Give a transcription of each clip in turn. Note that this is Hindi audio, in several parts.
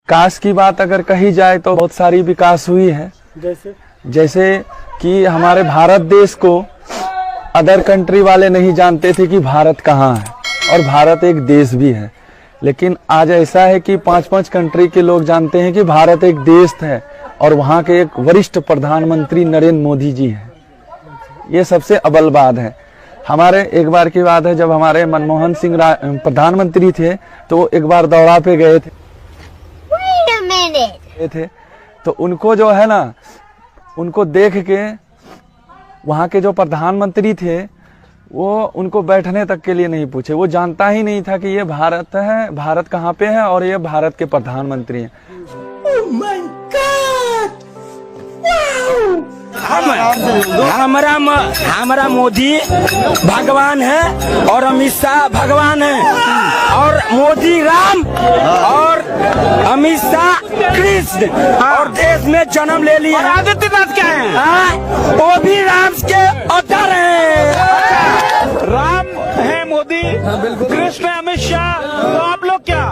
विकास की बात अगर कही जाए तो बहुत सारी विकास हुई है। जैसे कि हमारे भारत देश को अदर कंट्री वाले नहीं जानते थे कि भारत कहाँ है, और भारत एक देश भी है। लेकिन आज ऐसा है कि 5-5 कंट्री के लोग जानते हैं कि भारत एक देश है, और वहाँ के एक वरिष्ठ प्रधानमंत्री नरेंद्र मोदी जी हैं। ये सबसे अव्वल बात है। हमारे एक बार की बात है, जब हमारे मनमोहन सिंह प्रधानमंत्री थे तो वो एक बार दौरा पे गए थे तो उनको जो है ना, उनको देख के वहाँ के जो प्रधानमंत्री थे वो उनको बैठने तक के लिए नहीं पूछे। वो जानता ही नहीं था कि ये भारत है, भारत कहाँ पे है और ये भारत के प्रधानमंत्री हैं। Oh my God! Wow! हमारा मोदी भगवान है और अमित शाह भगवान है, और मोदी राम और अमित शाह कृष्ण, और देश में जन्म ले लिया। आदित्यनाथ क्या है? वो भी राम के अवतार हैं। राम है मोदी, कृष्ण है अमित शाह, तो आप लोग क्या?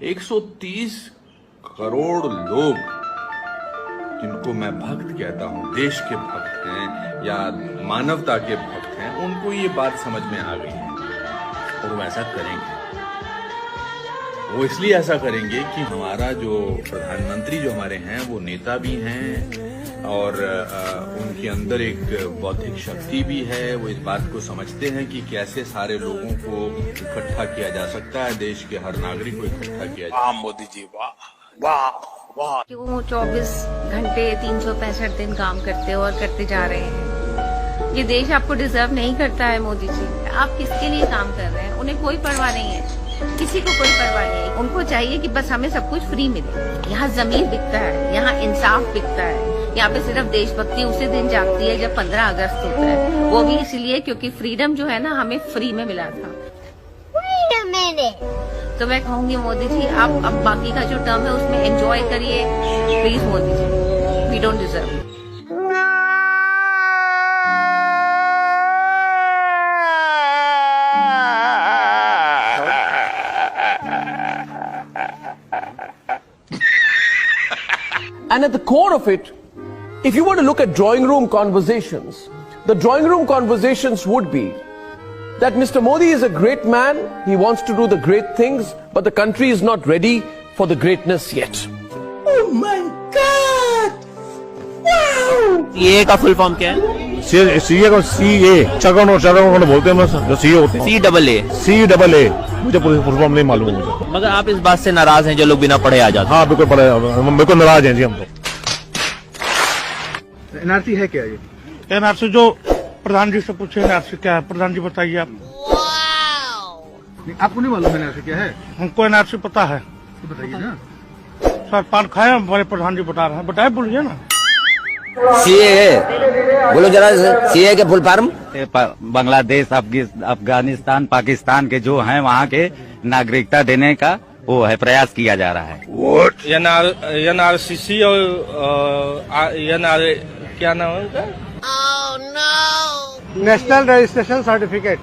एक 130 करोड़ लोग जिनको मैं भक्त कहता हूँ, देश के भक्त हैं या मानवता के भक्त हैं, उनको ये बात समझ में आ गई है और वो ऐसा करेंगे। वो इसलिए ऐसा करेंगे कि हमारा जो प्रधानमंत्री जो हमारे हैं वो नेता भी हैं और उनके अंदर एक बौद्धिक शक्ति भी है। वो इस बात को समझते हैं कि कैसे सारे लोगों को इकट्ठा किया जा सकता है, देश के हर नागरिक को इकट्ठा किया जा। मोदी जी वाह वाह वाह। क्यों 24 घंटे 365 दिन काम करते हो और करते जा रहे हैं। ये देश आपको डिजर्व नहीं करता है मोदी जी। आप किसके लिए काम कर रहे हैं? उन्हें कोई परवाह नहीं है, किसी को कोई परवाह नहीं है। उनको चाहिए कि बस हमें सब कुछ फ्री मिले। यहाँ जमीन बिकता है, यहाँ इंसाफ बिकता है। यहाँ पे सिर्फ देशभक्ति उसी दिन जागती है जब 15 अगस्त होता है, वो भी इसलिए क्योंकि फ्रीडम जो है ना हमें फ्री में मिला था। तो मैं कहूँगी मोदी जी आप अब बाकी का जो टर्म है उसमें एंजॉय करिए please Modi ji, we don't deserve. And at the core of it, if you were to look at drawing room conversations, the drawing room conversations would be that Mr. Modi is a great man, he wants to do the great things, but the country is not ready for the greatness yet. Oh my God! Wow! ये का फुल फॉर्म क्या है? सीए को सीए चगन और चगन को बोलते हैं, जो सीए होते हैं। CAA मुझे फुल फॉर्म नहीं मालूम है मुझे। मगर आप इस बात से नाराज हैं जो लोग बिना पढ़े आ जाते हैं? हाँ बिल्कुल बिल्कुल नाराज हैं जी हम तो। एनआरसी है क्या? ये एनआरसी जो प्रधान जी से पूछे, एनआरसी क्या है? प्रधान जी बताइए आप। नहीं, आपको नहीं मालूम एनआरसी क्या है? हमको एनआरसी पता है। तो बताइए ना। सर पान खाए, हमारे प्रधान जी बता रहे हैं, बताए बोलिए ना। सीए बोलो जरा, सीए के फुल फॉर्म? बांग्लादेश, अफगानिस्तान, पाकिस्तान के जो हैं वहाँ के नागरिकता देने का वो है, प्रयास किया जा रहा है। NRCC और NRA क्या नाम है उनका? National registration certificate.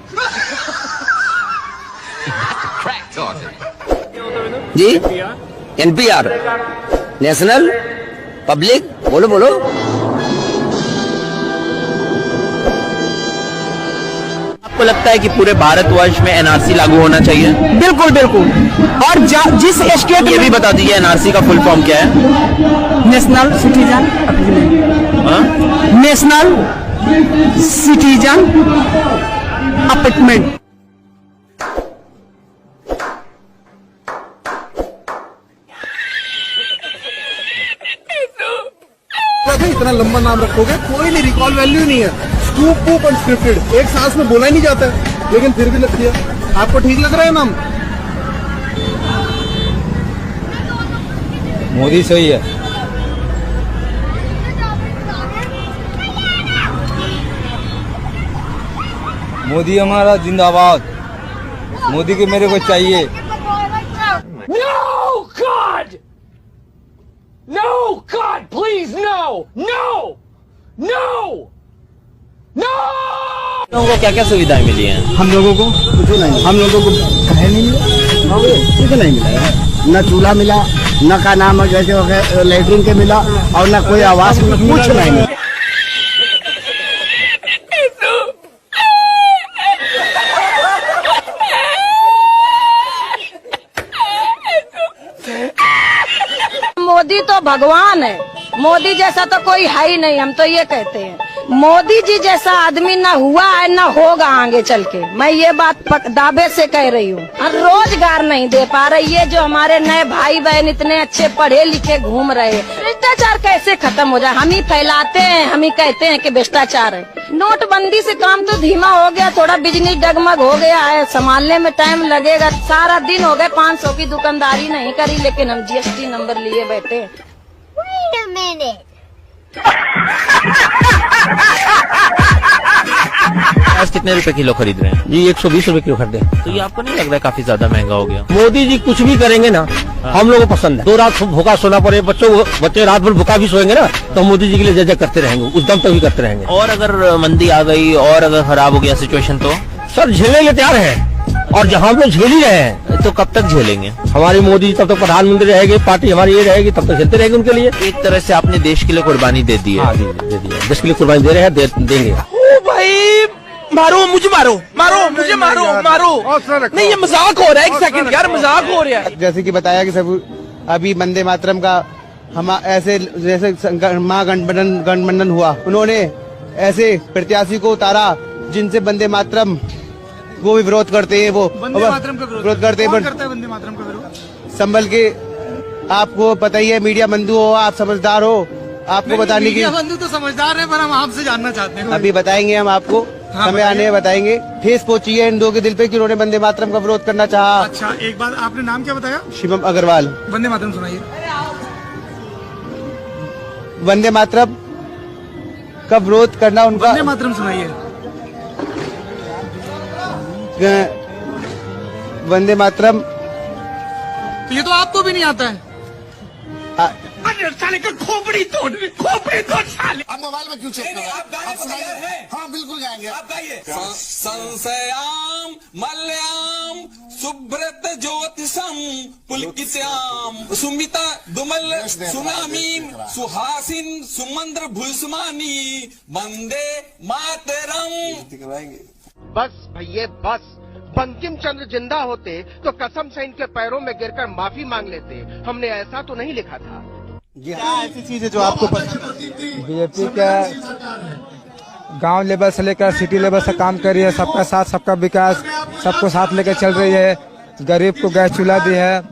जी NPR, नेशनल पब्लिक, बोलो। आपको लगता है कि पूरे भारतवर्ष में एनआरसी लागू होना चाहिए? बिल्कुल। और जिस स्टेट ये भी बता दीजिए एनआरसी का फुल फॉर्म क्या है? National citizen appointment. इतना लंबा नाम रखोगे, कोई नहीं, रिकॉल वैल्यू नहीं है। स्कूप अनस्क्रिप्टेड, एक सांस में बोला ही नहीं जाता है, लेकिन फिर भी लगती है। आपको ठीक लग रहा है नाम? मोदी सही है। मोदी हमारा जिंदाबाद। मोदी के मेरे को चाहिए। No, God! No, God, please, no! No! No! No! लोगों को क्या क्या सुविधाएं मिली हैं? हम लोगों को कुछ नहीं, हम लोगों को कहे नहीं मिला, कुछ नहीं मिला है। न चूल्हा मिला, न का नाम जैसे हो गया लेटरिन के मिला, और न कोई आवास, कुछ नहीं मिला। मोदी तो भगवान है, मोदी जैसा तो कोई है ही नहीं, हम तो ये कहते हैं। मोदी जी जैसा आदमी ना हुआ है ना होगा आगे चल के, मैं ये बात दावे से कह रही हूँ। रोजगार नहीं दे पा रही, ये जो हमारे नए भाई बहन इतने अच्छे पढ़े लिखे घूम रहे, भ्रष्टाचार कैसे खत्म हो जाए? हम ही फैलाते हैं, हम ही कहते हैं कि भ्रष्टाचार है। नोटबंदी से काम तो धीमा हो गया, थोड़ा बिजनेस डगमग हो गया है, संभालने में टाइम लगेगा। सारा दिन हो गए 500 की दुकानदारी नहीं करी, लेकिन हम GST नंबर लिए बैठे। आज कितने रुपए किलो खरीद रहे हैं? जी 120 रुपए किलो खरीदे। तो ये आपको नहीं लग रहा है काफी ज्यादा महंगा हो गया? मोदी जी कुछ भी करेंगे ना, हम लोगों को पसंद है। 2 रात भूखा सोना पड़े, बच्चे रात भर भूखा भी सोएंगे ना, तो मोदी जी के लिए जय जय करते रहेंगे, उस दम तक भी करते रहेंगे। और अगर मंदी आ गई और अगर खराब हो गया सिचुएशन तो? सर झेलने के लिए तैयार है, और जहाँ हम लोग झेल ही रहे हैं। तो कब तक झेलेंगे? हमारी मोदी जी तब तक प्रधानमंत्री रहेगी, पार्टी हमारी ये रहेगी, तब तक झेलते रहेंगे उनके लिए। एक तरह से आपने देश के लिए कुर्बानी दे दी है। हाँ, दे दिया, देश के लिए कुर्बानी दे रहे हैं, देंगे। ओ भाई, मारो मुझे, मारो मारो मुझे, मारो मारो। नहीं, ये मजाक हो रहा है, एक सेकंड यार, मजाक हो रहा है। जैसे कि बताया कि सब अभी वंदे मातरम का हम ऐसे जैसे महागठबंधन हुआ, उन्होंने ऐसे प्रत्याशी को उतारा जिनसे वंदे मातरम वो भी विरोध करते हैं, वो विरोध करते हैं। वंदे मातरम का विरोध संभल के, आपको पता ही है, मीडिया बंधु हो, आप समझदार हो, आपको बताने की। बंधु तो समझदार है, पर हम आपसे जानना चाहते हैं। अभी बताएंगे हम आपको, समय आने में बताएंगे। ठेस पहुंची है इन दो के दिल पे कि उन्होंने वंदे मातरम का विरोध करना चाहा। अच्छा, एक बात, आपने नाम क्या बताया? शिवम अग्रवाल। वंदे मातरम सुनाइए। वंदे मातरम का विरोध करना उनका। वंदे मातरम सुनाइए। वंदे मातरम, तो ये तो आपको भी नहीं आता है। साले का खोपड़ी तोड़ साले। आप मोबाइल में क्यों चेक कर रहे हैं? हाँ बिल्कुल गाएंगे, आप गाइए। संशयाम मल्याम सुब्रत ज्योतिषम पुलकित्याम सुमिता दुमल सुनामीम सुहासिन सुमंद्र भुस्मानी वंदे मातरम। बस भैया बस, बंकिम चंद्र जिंदा होते तो कसम से इनके पैरों में गिरकर माफी मांग लेते। हमने ऐसा तो नहीं लिखा था। क्या ऐसी चीज है जो आपको पसंद? बीजेपी का गांव लेवल से लेकर सिटी लेवल से काम कर रही है, सबका साथ सबका विकास, सबको साथ लेकर चल रही है। गरीब को गैस चूल्हा दी है,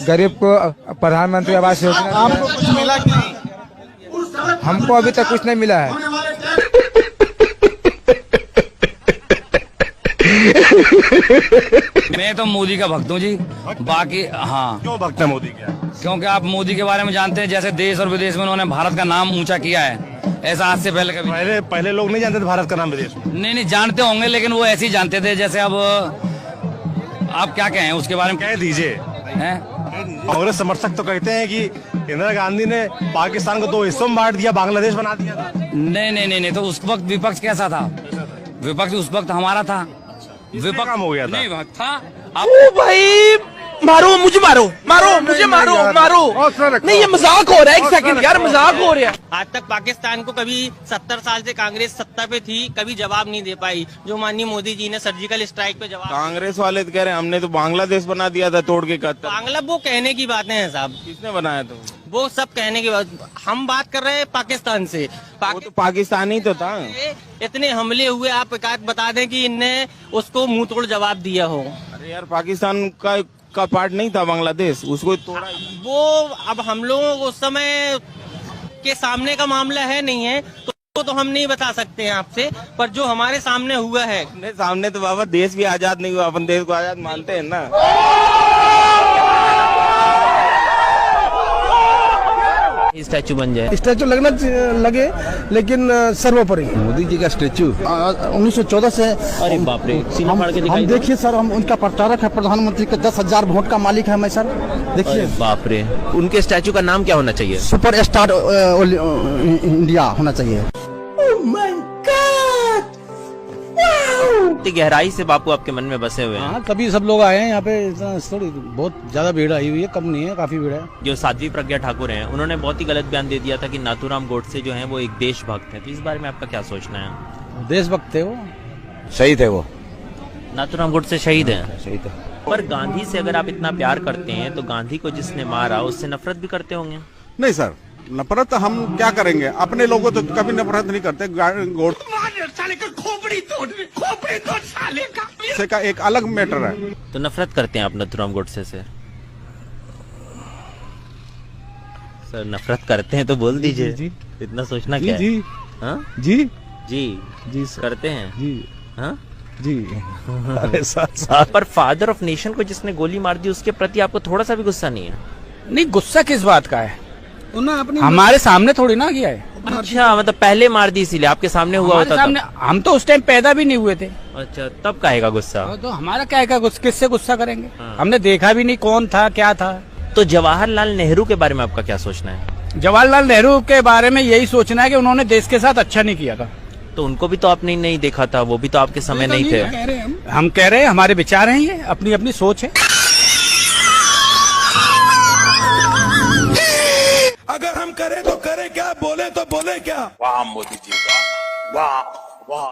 गरीब को प्रधानमंत्री आवास योजना। आपको कुछ मिला कि नहीं? हमको अभी तक कुछ नहीं मिला है। मैं तो मोदी का भक्त हूँ जी, बाकी हाँ। क्यों भक्त है मोदी के? क्योंकि आप मोदी के बारे में जानते हैं, जैसे देश और विदेश में उन्होंने भारत का नाम ऊंचा किया है, ऐसा आज से पहले कभी। पहले लोग नहीं जानते थे भारत का नाम विदेश में। नहीं जानते होंगे, लेकिन वो ऐसे ही जानते थे। जैसे अब आप क्या कहें उसके बारे में? कह दीजिए। कांग्रेस समर्थक तो कहते हैं कि इंदिरा गांधी ने पाकिस्तान को 2 हिस्सों में बांट दिया, बांग्लादेश बना दिया था। नहीं, तो उस वक्त विपक्ष कैसा था? विपक्ष उस वक्त हमारा था, विपक्ष कम हो गया था। नहीं था। ओ भाई, मारो मुझे, मारो मुझे, मारो नहीं, ये मजाक हो रहा है, एक सेकंड यार, मजाक हो रहा है। आज तक पाकिस्तान को कभी 70 साल से कांग्रेस सत्ता पे थी, कभी जवाब नहीं दे पाई, जो माननीय मोदी जी ने सर्जिकल स्ट्राइक पे जवाब। कांग्रेस वाले तो कह रहे हैं हमने तो बांग्लादेश बना दिया था तोड़ के। बांग्ला वो कहने की बातें हैं साहब। किसने बनाया था? वो सब कहने की बात, हम बात कर रहे हैं पाकिस्तान से। वो तो पाकिस्तानी तो था। इतने हमले हुए, आप एक आध बता दें कि इनने उसको मुंह तोड़ जवाब दिया हो। अरे यार, पाकिस्तान का पार्ट नहीं था बांग्लादेश, उसको तोड़ा। वो अब हम लोगों को उस समय के सामने का मामला है नहीं है, तो हम नहीं बता सकते हैं आपसे, पर जो हमारे सामने हुआ है। सामने तो बाबा देश भी आजाद नहीं हुआ, अपन देश को आजाद मानते हैं ना। स्टैचू बन जाए। स्टैचू लगना लगे, लेकिन सर्वोपरि मोदी जी का स्टेचू 1914 से। अरे बाप रे, सीना फाड़ के हम दिखाई दे। देखिए सर, हम उनका प्रचारक है, प्रधानमंत्री के 10,000 वोट का मालिक है मैं सर। देखिए अरे बाप रे, उनके स्टैचू का नाम क्या होना चाहिए? सुपर स्टार इंडिया होना चाहिए। इतनी गहराई से बापू आपके मन में बसे हुए हैं। कभी सब लोग आए हैं यहाँ पे, थोड़ी बहुत ज्यादा भीड़ आई हुई है, कम नहीं है, काफी भीड़ है। जो साध्वी प्रज्ञा ठाकुर हैं, उन्होंने बहुत ही गलत बयान दे दिया था कि नाथूराम गोडसे जो हैं वो एक देशभक्त हैं। तो इस बारे में आपका क्या सोचना है? देशभक्त थे वो, शहीद है वो। नाथूराम गोडसे शहीद हैं। शहीद है। पर गांधी से अगर आप इतना प्यार करते हैं तो गांधी को जिसने मारा उससे नफरत भी करते होंगे। नहीं सर, नफरत हम क्या करेंगे, अपने लोगों तो कभी नफरत नहीं करते। गोडसे का एक अलग मैटर है। तो नफरत करते हैं आप नाथूराम गोडसे से? सर नफरत करते हैं तो बोल दीजिए। जी, इतना सोचना जी, क्या जी, है? हाँ? जी जी जी करते हैं। जी हाँ? जी। अरे साथ पर फादर ऑफ नेशन को जिसने गोली मार दी उसके प्रति आपको थोड़ा सा भी गुस्सा नहीं है? नहीं, गुस्सा किस बात का है? हमारे सामने थोड़ी ना किया है। अच्छा, मतलब पहले मार दी इसीलिए आपके सामने हुआ होता सामने, हम तो उस टाइम पैदा भी नहीं हुए थे। अच्छा, तब कहेगा गुस्सा? तो हमारा क्या है, किससे गुस्सा करेंगे? हमने देखा भी नहीं कौन था क्या था। तो जवाहरलाल नेहरू के बारे में आपका क्या सोचना है? जवाहरलाल नेहरू के बारे में यही सोचना है कि उन्होंने देश के साथ अच्छा नहीं किया था। तो उनको भी तो आपने नहीं देखा था, वो भी तो आपके समय नहीं थे। हम कह रहे हैं, हमारे विचार हैं, ये अपनी अपनी सोच है। अगर हम करें तो करें क्या, बोले तो बोले क्या? वाह मोदी जी, वाह वाह वाह।